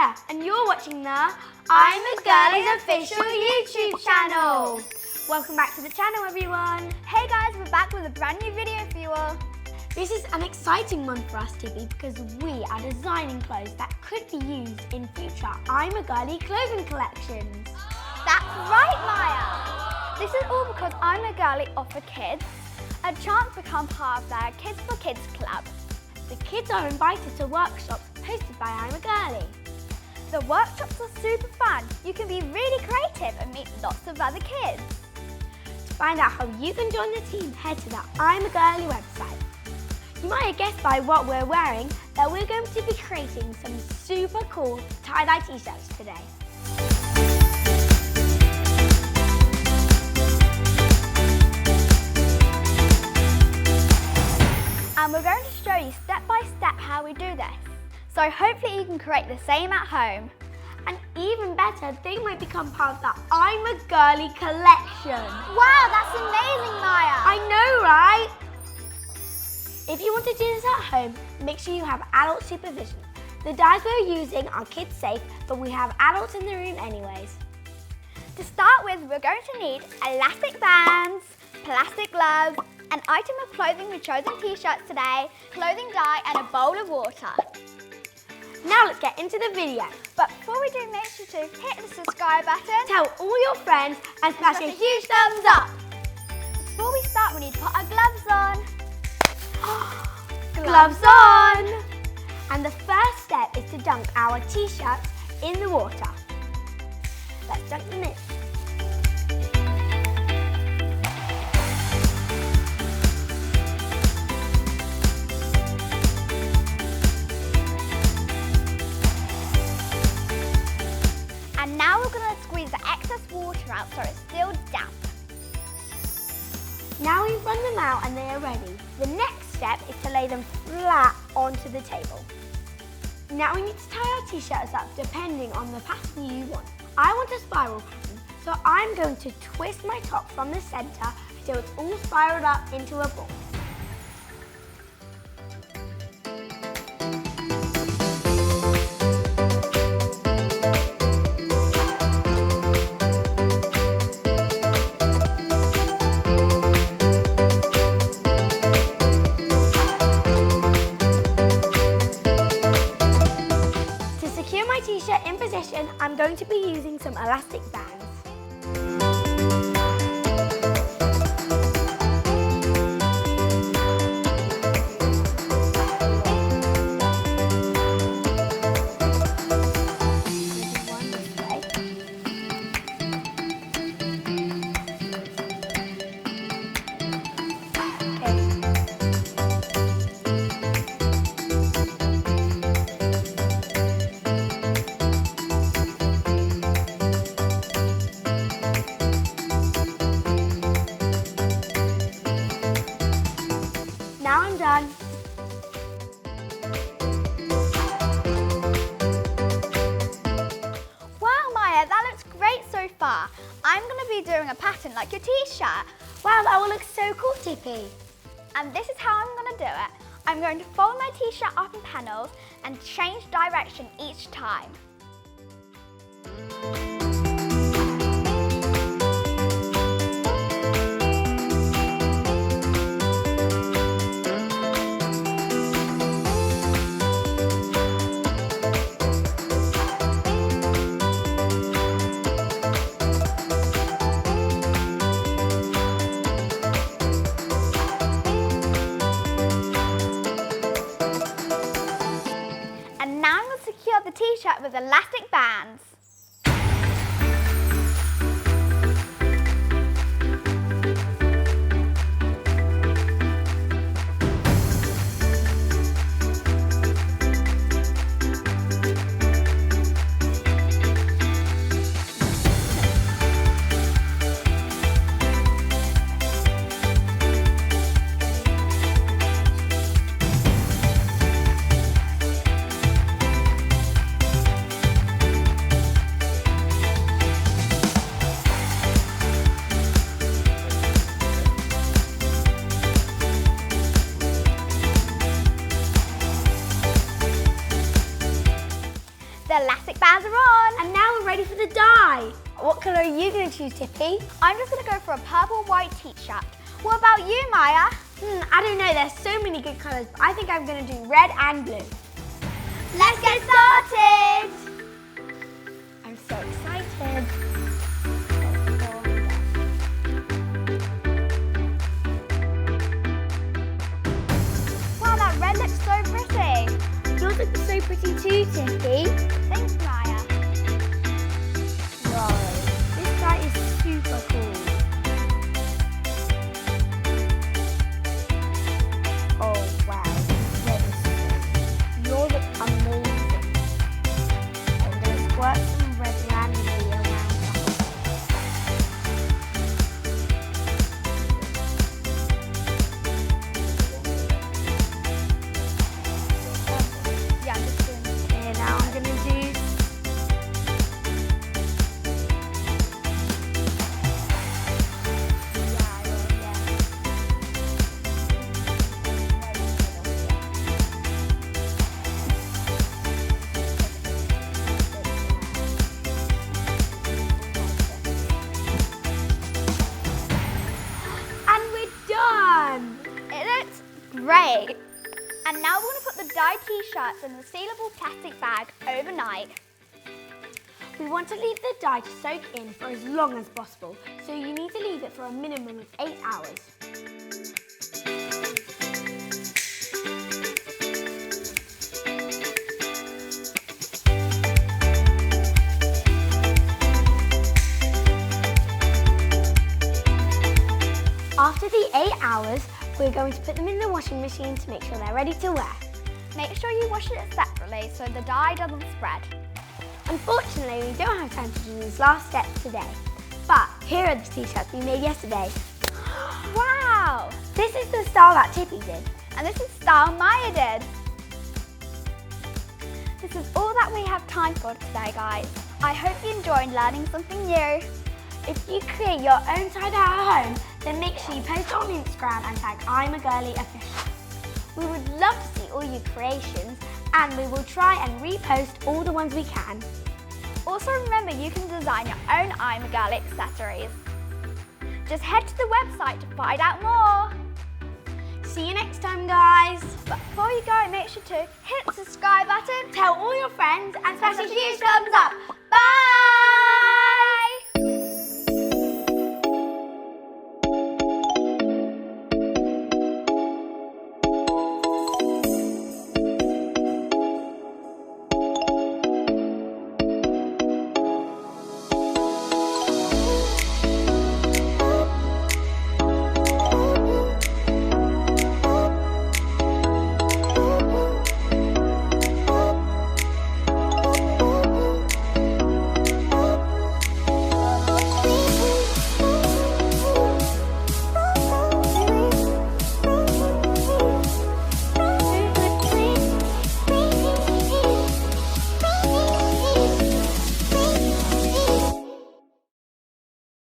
Maya, and you're watching the I'm a Girly's official YouTube channel. Welcome back to the channel, everyone. Hey guys, we're back with a brand new video for you all. This is an exciting one for us, Tippy, because we are designing clothes that could be used in future I'm a Girly clothing collections. That's right, Maya. This is all because I'm a Girly offer kids a chance to become part of their Kids for Kids club. The kids are invited to workshops hosted by I'm a Girly. The workshops are super fun. You can be really creative and meet lots of other kids. To find out how you can join the team, head to the I'm a Girly website. You might have guessed by what we're wearing that we're going to be creating some super cool tie-dye t-shirts today. And we're going to show you step by step how we do this. So hopefully you can create the same at home. And even better, they might become part of the I'm a Girly collection. Wow, that's amazing, Maya. I know, right? If you want to do this at home, make sure you have adult supervision. The dyes we're using are kid safe, but we have adults in the room anyways. To start with, we're going to need elastic bands, plastic gloves, an item of clothing we've chosen t-shirts today, clothing dye and a bowl of water. Now let's get into the video. But before we do, make sure to hit the subscribe button, tell all your friends and smash a huge thumbs up. Before we start, we need to put our gloves on. Gloves on! And the first step is to dunk our t-shirts in the water. Let's dunk them in. And now we're going to squeeze the excess water out so it's still damp. Now we've run them out and they are ready. The next step is to lay them flat onto the table. Now we need to tie our t-shirts up depending on the pattern you want. I want a spiral pattern, so I'm going to twist my top from the center until it's all spiraled up into a ball. T-shirt in position, I'm going to be using some elastic bands. Now I'm done. Wow, Maya, that looks great so far. I'm going to be doing a pattern like your t-shirt. Wow, that will look so cool, Tippy. And this is how I'm going to do it. I'm going to fold my t-shirt up in panels and change direction each time. And now I'm going to secure the t-shirt with elastic bands. What colour are you going to choose, Tippy? I'm just going to go for a purple white t-shirt. What about you, Maya? I don't know, there's so many good colours, but I think I'm going to do red and blue. Let's get started! I'm so excited. Wow, that red looks so pretty. Yours looks so pretty too, Tippy. Thanks, Maya. Whoa, this guy is super cool. Oh wow, red is cool. Yours look amazing. I'm going to squirt some red randomly around the whole. Yeah, I'm just doing this. Okay, now I'm going to do and we're done. It looks great. And now we're going to put the dyed t-shirts in the sealable plastic bag overnight. We want to leave the dye to soak in for as long as possible, so you need to leave it for a minimum of 8 hours. After the 8 hours, we're going to put them in the washing machine to make sure they're ready to wear. Make sure you wash it separately so the dye doesn't spread. Unfortunately, we don't have time to do these last steps today, but here are the t-shirts we made yesterday. Wow! This is the style that Tippy did. And this is style Maya did. This is all that we have time for today, guys. I hope you enjoyed learning something new. If you create your own tie-dye at home, then make sure you post it on Instagram and tag I'm a Girly Official. We would love to see all your creations, and we will try and repost all the ones we can. Also remember, you can design your own I'm a Girl accessories. Just head to the website to find out more. See you next time, guys. But before you go, make sure to hit the subscribe button, Tell all your friends and smash smash a a huge thumbs up. Bye!